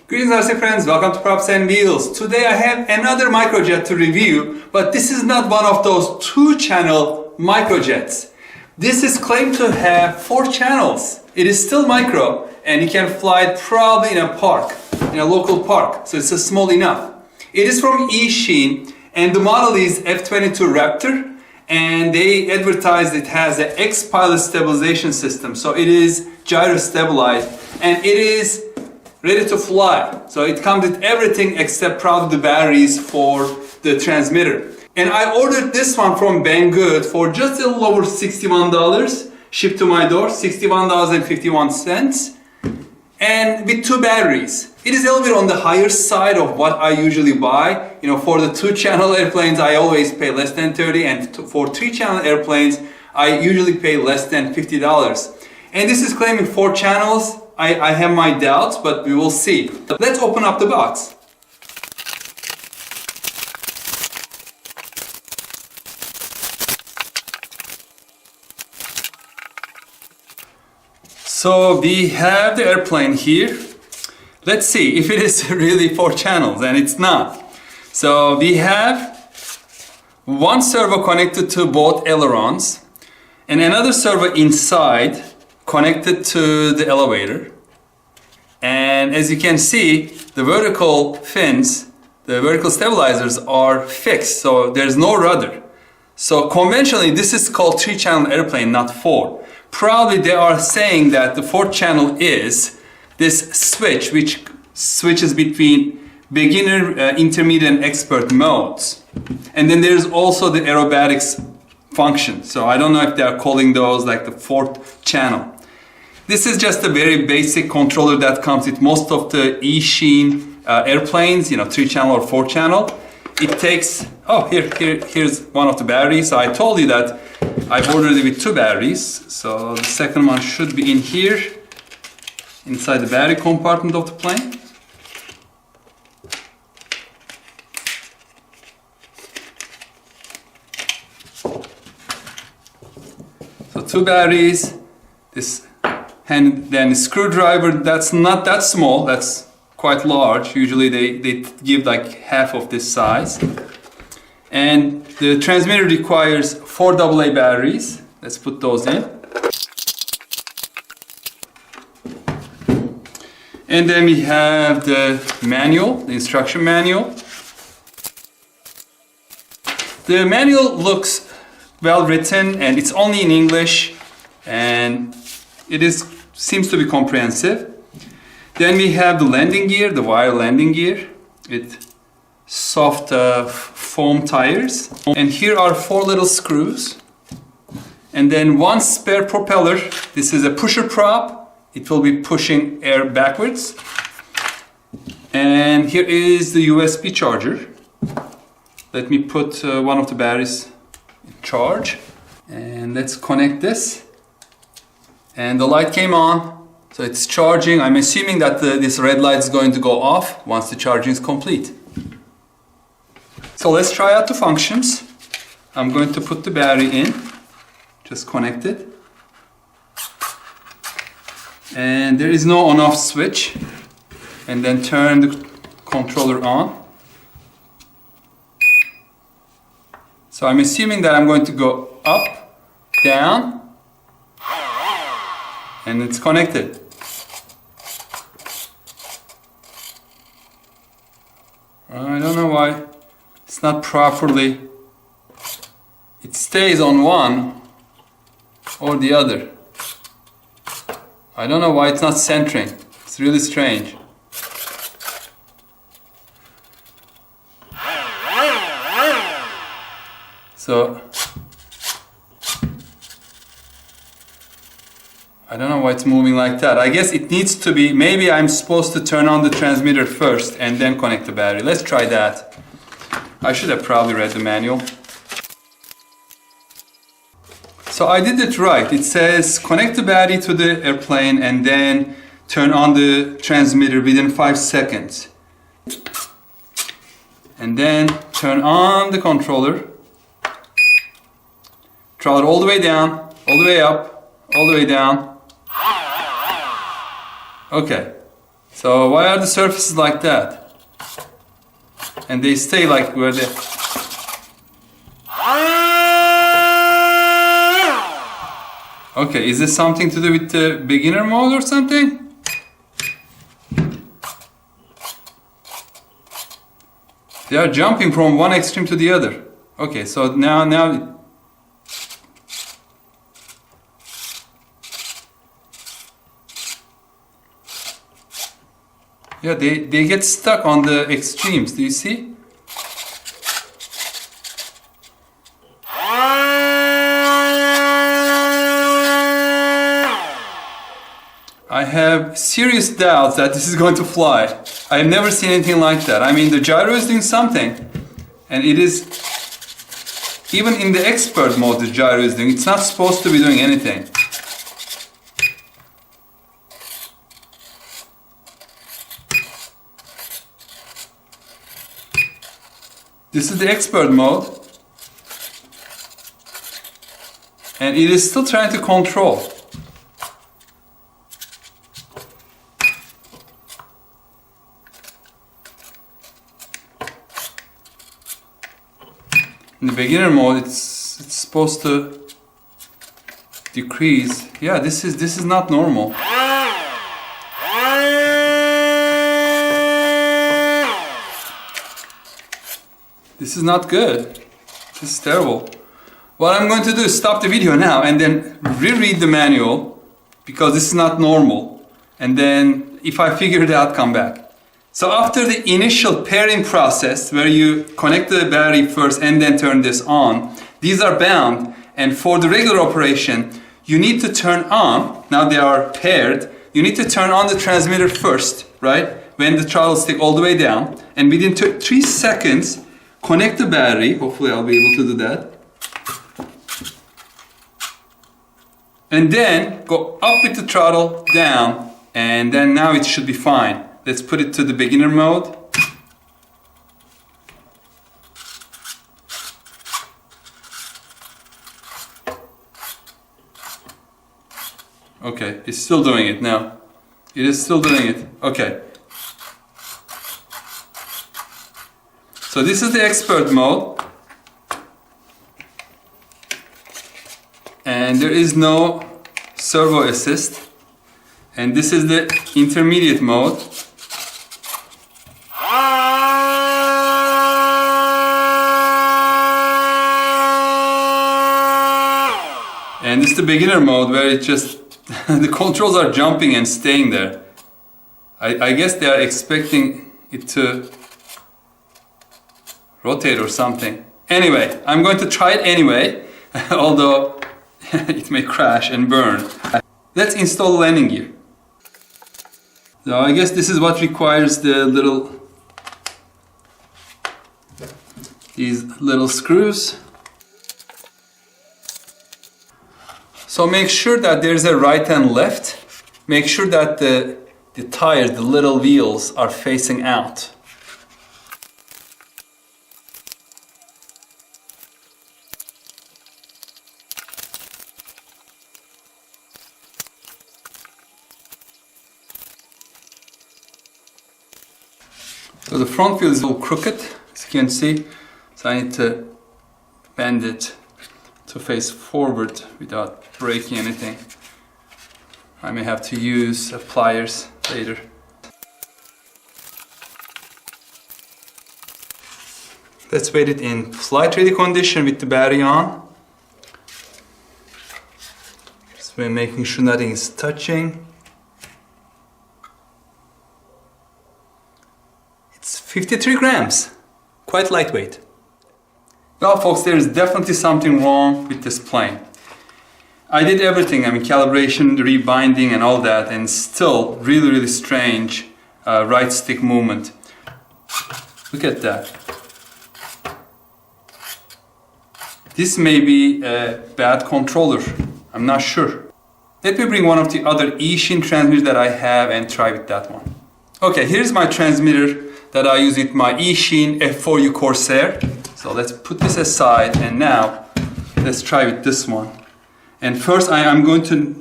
Greetings RC friends, welcome to Props and Wheels. Today I have another microjet to review, but this is not one of those 2-channel microjets. This is claimed to have 4 channels. It is still micro and you can fly it probably in a park, in a local park, so it's small enough. It is from Eachine and the model is F-22 Raptor, and they advertised it has an X-pilot stabilization system, so it is gyro stabilized and it is ready to fly. So it comes with everything except probably the batteries for the transmitter. And I ordered this one from Banggood for just a little over $61, shipped to my door, $61.51, and with 2 batteries. It is a little bit on the higher side of what I usually buy. You know, for the 2-channel airplanes, I always pay less than $30, and for 3-channel airplanes, I usually pay less than $50. And this is claiming 4 channels. I have my doubts, but we will see. Let's open up the box. So we have the airplane here. Let's see if it is really 4 channels, and it's not. So we have one servo connected to both ailerons and another servo inside connected to the elevator. And as you can see, the vertical fins, the vertical stabilizers are fixed, so there's no rudder. So conventionally this is called 3-channel airplane, not 4. Probably they are saying that the 4th channel is this switch which switches between beginner, intermediate and expert modes. And then there's also the aerobatics function. So I don't know if they are calling those like the 4th channel. This is just a very basic controller that comes with most of the Eachine airplanes, you know, 3-channel or 4-channel. It takes, here's one of the batteries. So I told you that I ordered it with 2 batteries. So the second one should be in here, inside the battery compartment of the plane. So 2 batteries, this, and then a screwdriver that's not that small, that's quite large. Usually they give like half of this size. And the transmitter requires 4 AA batteries. Let's put those in. And then we have the manual, the instruction manual. The manual looks well written and it's only in English, and it seems to be comprehensive. Then we have the landing gear, the wire landing gear with soft foam tires. And here are 4 little screws. And then 1 spare propeller. This is a pusher prop. It will be pushing air backwards. And here is the USB charger. Let me put one of the batteries in charge. And let's connect this. And the light came on. So it's charging. I'm assuming that this red light is going to go off once the charging is complete. So let's try out the functions. I'm going to put the battery in. Just connect it. And there is no on-off switch. And then turn the controller on. So I'm assuming that I'm going to go up, down, and it's connected. I don't know why it's not properly. It stays on one or the other. I don't know why it's not centering. It's really strange. So I don't know why it's moving like that. I guess it needs to be, maybe I'm supposed to turn on the transmitter first and then connect the battery. Let's try that. I should have probably read the manual. So I did it right. It says connect the battery to the airplane and then turn on the transmitter within 5 seconds. And then turn on the controller. Throttle all the way down, all the way up, all the way down. Okay, So why are the surfaces like that? And they stay like where they... Okay, is this something to do with the beginner mode or something? They are jumping from one extreme to the other. Okay, so now yeah, they get stuck on the extremes. Do you see? I have serious doubts that this is going to fly. I have never seen anything like that. I mean, the gyro is doing something, and it is, even in the expert mode, the gyro is doing, it's not supposed to be doing anything. This is the expert mode, and it is still trying to control. In the beginner mode, it's supposed to decrease. Yeah, this is not normal. This is not good. This is terrible. What I'm going to do is stop the video now and then reread the manual, because this is not normal. And then if I figure it out, come back. So after the initial pairing process, where you connect the battery first and then turn this on, these are bound, and for the regular operation, you need to turn on, now they are paired, you need to turn on the transmitter first, right? When the throttle stick all the way down, and within 3 seconds, connect the battery, hopefully I'll be able to do that. And then go up with the throttle, down, and then now it should be fine. Let's put it to the beginner mode. Okay, it's still doing it now. It is still doing it. Okay. So this is the expert mode. And there is no servo assist. And this is the intermediate mode. And this is the beginner mode, where it just the controls are jumping and staying there. I guess they are expecting it to rotate or something. Anyway, I'm going to try it anyway, although it may crash and burn. Let's install the landing gear. So I guess this is what requires these little screws. So make sure that there's a right and left. Make sure that the tires, the little wheels, are facing out. So the front wheel is a little crooked, as you can see. So I need to bend it to face forward without breaking anything. I may have to use pliers later. Let's wait it in flight ready condition with the battery on. Just we're making sure nothing is touching. It's 53 grams, quite lightweight. Well folks, there is definitely something wrong with this plane. I did everything, I mean calibration, rebinding and all that, and still really strange right stick movement. Look at that. This may be a bad controller, I'm not sure. Let me bring one of the other Eachine transmitters that I have and try with that one. Okay, here's my transmitter that I use with my Eachine F4U Corsair. So let's put this aside, and now let's try with this one. And first I'm going to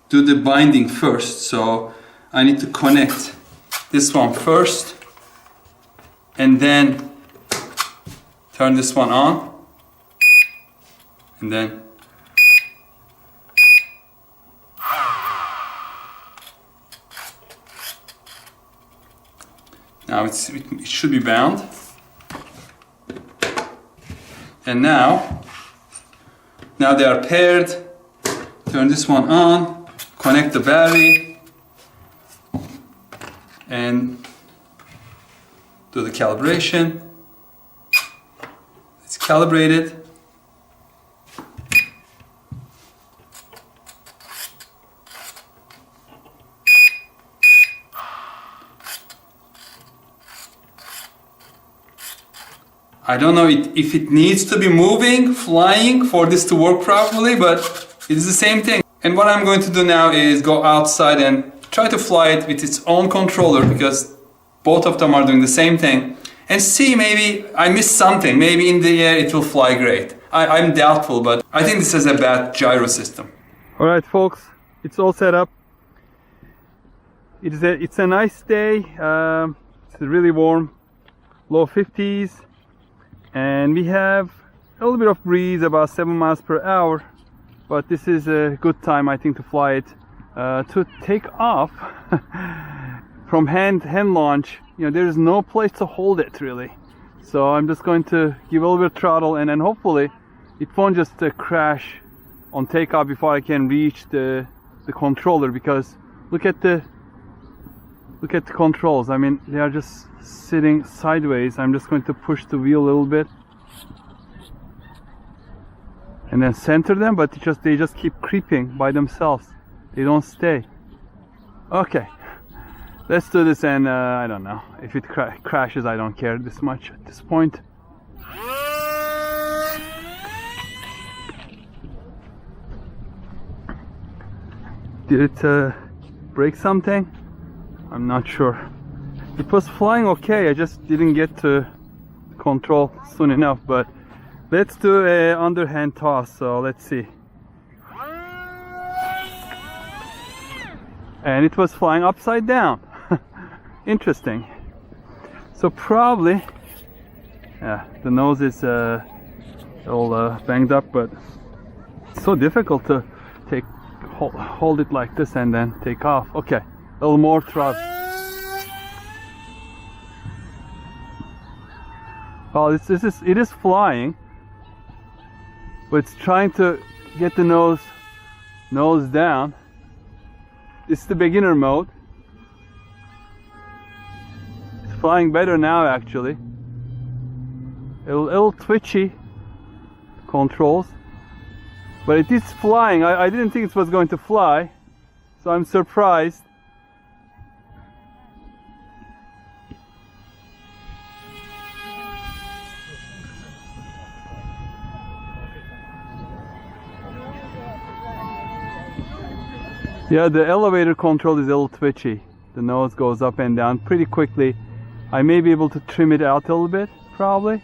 do the binding first, so I need to connect this one first and then turn this one on and then now it should be bound. And now they are paired. Turn this one on, connect the battery, and do the calibration. It's calibrated. I don't know if it needs to be moving, flying for this to work properly, but it is the same thing. And what I'm going to do now is go outside and try to fly it with its own controller, because both of them are doing the same thing, and see, maybe I missed something. Maybe in the air it will fly great. I'm doubtful, but I think this is a bad gyro system. Alright folks, it's all set up. It's a nice day. It's really warm, low 50s. And we have a little bit of breeze, about 7 miles per hour, but this is a good time, I think, to fly it. To take off from hand launch, you know, there is no place to hold it really. So I'm just going to give a little bit of throttle, and then hopefully it won't just crash on takeoff before I can reach the controller, because look at the controls. I mean, they are just sitting sideways. I'm just going to push the wheel a little bit and then center them, but they just keep creeping by themselves. They don't stay. Okay, let's do this, and I don't know if it crashes. I don't care this much at this point. Did it break something? I'm not sure. It was flying okay, I just didn't get to control soon enough, but let's do a underhand toss, so let's see. And it was flying upside down. Interesting. So probably, yeah, the nose is all banged up, but it's so difficult to hold it like this and then take off. Okay, a little more thrust. Well, it is flying, but it's trying to get the nose down. This is the beginner mode. It's flying better now, actually. A little twitchy controls, but it is flying. I didn't think it was going to fly, so I'm surprised. Yeah, the elevator control is a little twitchy. The nose goes up and down pretty quickly. I may be able to trim it out a little bit, probably.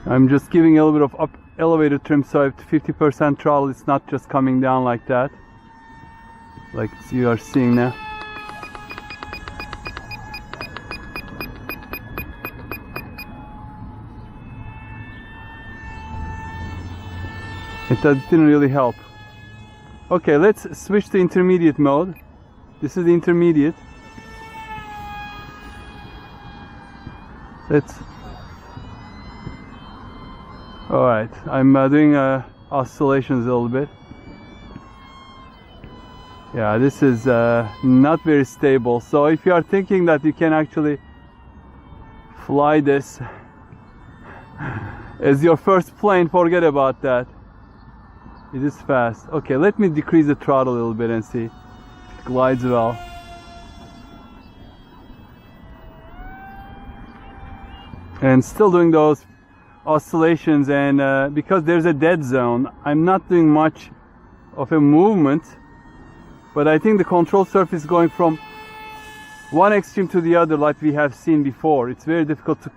I'm just giving a little bit of elevator trim, so at 50% throttle, it's not just coming down like that, like you are seeing now. It didn't really help. Okay, let's switch to intermediate mode. This is the intermediate. Alright, I'm doing oscillations a little bit. Yeah, this is not very stable. So if you are thinking that you can actually fly this as your first plane, forget about that. It is fast. Okay, let me decrease the throttle a little bit and see if it glides well. And still doing those oscillations, and because there's a dead zone, I'm not doing much of a movement, but I think the control surface is going from one extreme to the other like we have seen before. It's very difficult to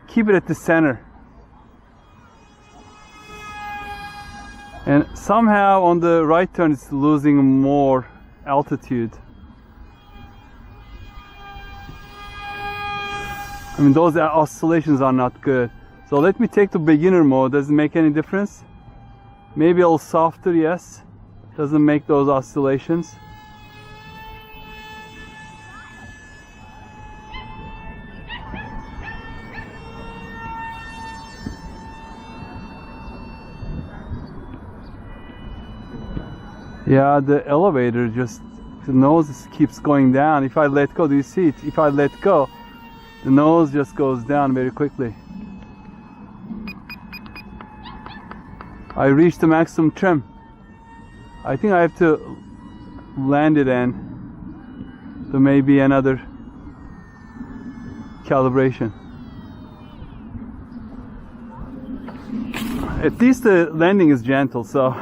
keep it at the center. And somehow on the right turn it's losing more altitude. I mean, those oscillations are not good. So let me take to beginner mode. Does it make any difference? Maybe a little softer, yes. Doesn't make those oscillations. Yeah, the elevator just, the nose keeps going down. If I let go, do you see it? If I let go, the nose just goes down very quickly. I reached the maximum trim. I think I have to land it and do maybe another calibration. At least the landing is gentle, so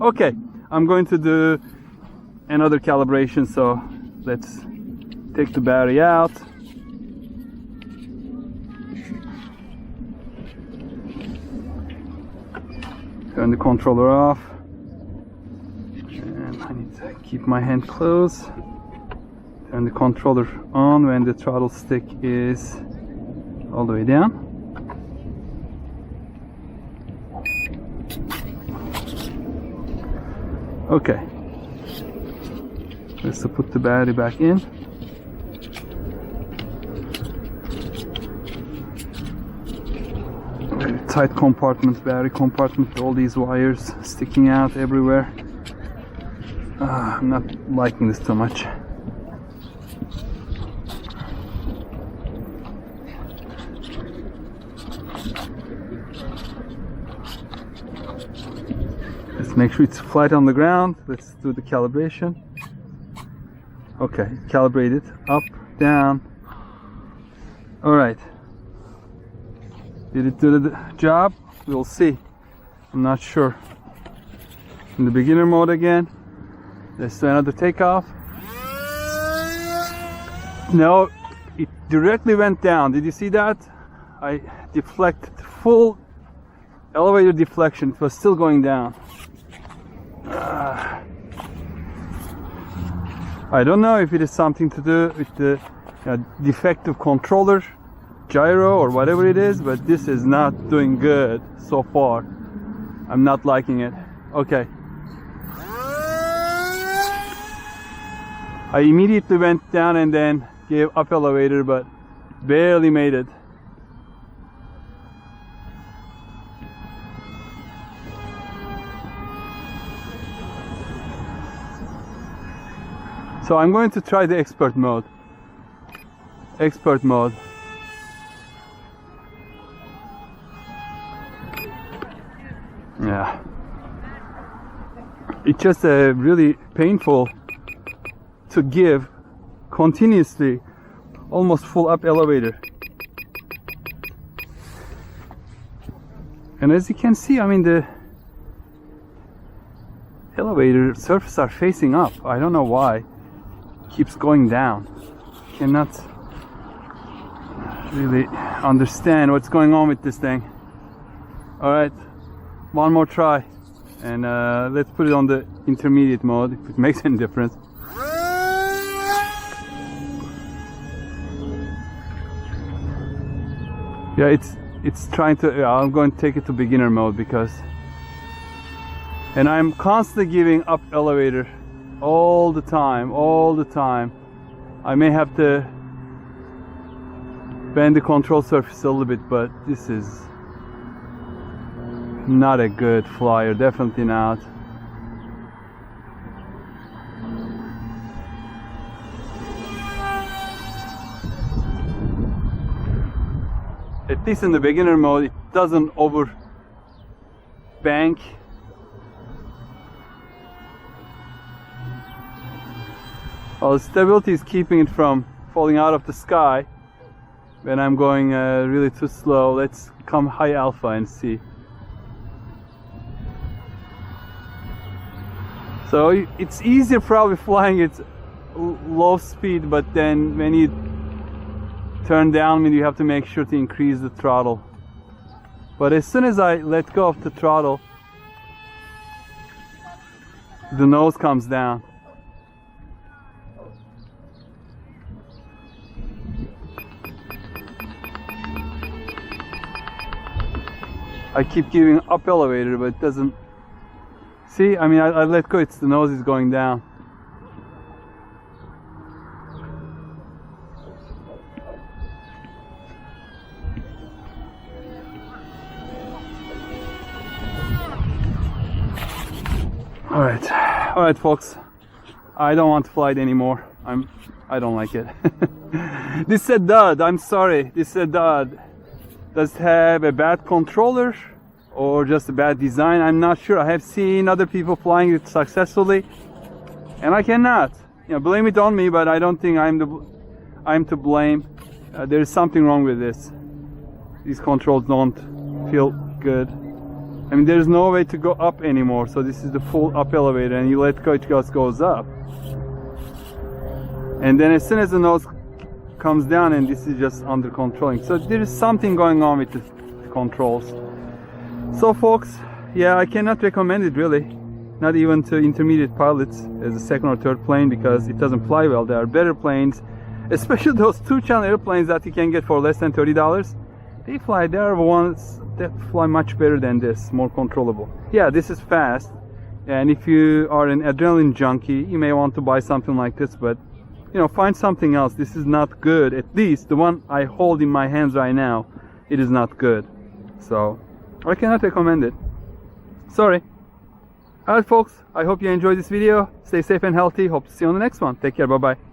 okay. I'm going to do another calibration, so let's take the battery out. Turn the controller off. And I need to keep my hand closed. Turn the controller on when the throttle stick is all the way down. Okay, let's put the battery back in. Very tight compartment, battery compartment, all these wires sticking out everywhere. I'm not liking this too much. Let's make sure it's flat on the ground. Let's do the calibration. Okay, calibrated. Up, down. Alright. Did it do the job? We'll see. I'm not sure. In the beginner mode again. Let's do another takeoff. No, it directly went down. Did you see that? I deflected full elevator deflection. It was still going down. I don't know if it is something to do with the defective controller, gyro, or whatever it is, but this is not doing good so far. I'm not liking it. Okay. I immediately went down and then gave up elevator, but barely made it. So I'm going to try the expert mode. Expert mode. Yeah. It's just really painful to give continuously almost full up elevator. And as you can see, I mean, the elevator surfaces are facing up. I don't know why. Keeps going down. Cannot really understand what's going on with this thing. Alright, one more try, and let's put it on the intermediate mode if it makes any difference. Yeah, it's trying to, yeah, I'm going to take it to beginner mode because, and I'm constantly giving up elevator all the time. I may have to bend the control surface a little bit, but this is not a good flyer, definitely not. At least in the beginner mode, it doesn't over bank. Well, the stability is keeping it from falling out of the sky when I'm going really too slow. Let's come high alpha and see. So it's easier probably flying at low speed, but then when you turn down, you have to make sure to increase the throttle. But as soon as I let go of the throttle, the nose comes down. I keep giving up elevator, but it doesn't. See, I mean, I let go, it's the nose is going down. All right, folks. I don't want to fly it anymore. I don't like it. This is a dud. I'm sorry. This is a dud. Does it have a bad controller or just a bad design? I'm not sure. I have seen other people flying it successfully, and I cannot. You know, blame it on me, but I don't think I'm to blame. There is something wrong with this. These controls don't feel good. I mean, there's no way to go up anymore, so this is the full up elevator, and you let go, it just goes up. And then as soon as the nose comes down, and this is just under controlling. So there is something going on with the controls. So folks, yeah, I cannot recommend it really. Not even to intermediate pilots as a second or third plane, because it doesn't fly well. There are better planes, especially those two-channel airplanes that you can get for less than $30. They fly, there are ones that fly much better than this, more controllable. Yeah, this is fast, and if you are an adrenaline junkie, you may want to buy something like this, but you know, find something else. This is not good. At least the one I hold in my hands right now, it is not good. So I cannot recommend it. Sorry. Alright folks, I hope you enjoyed this video. Stay safe and healthy. Hope to see you on the next one. Take care. Bye bye.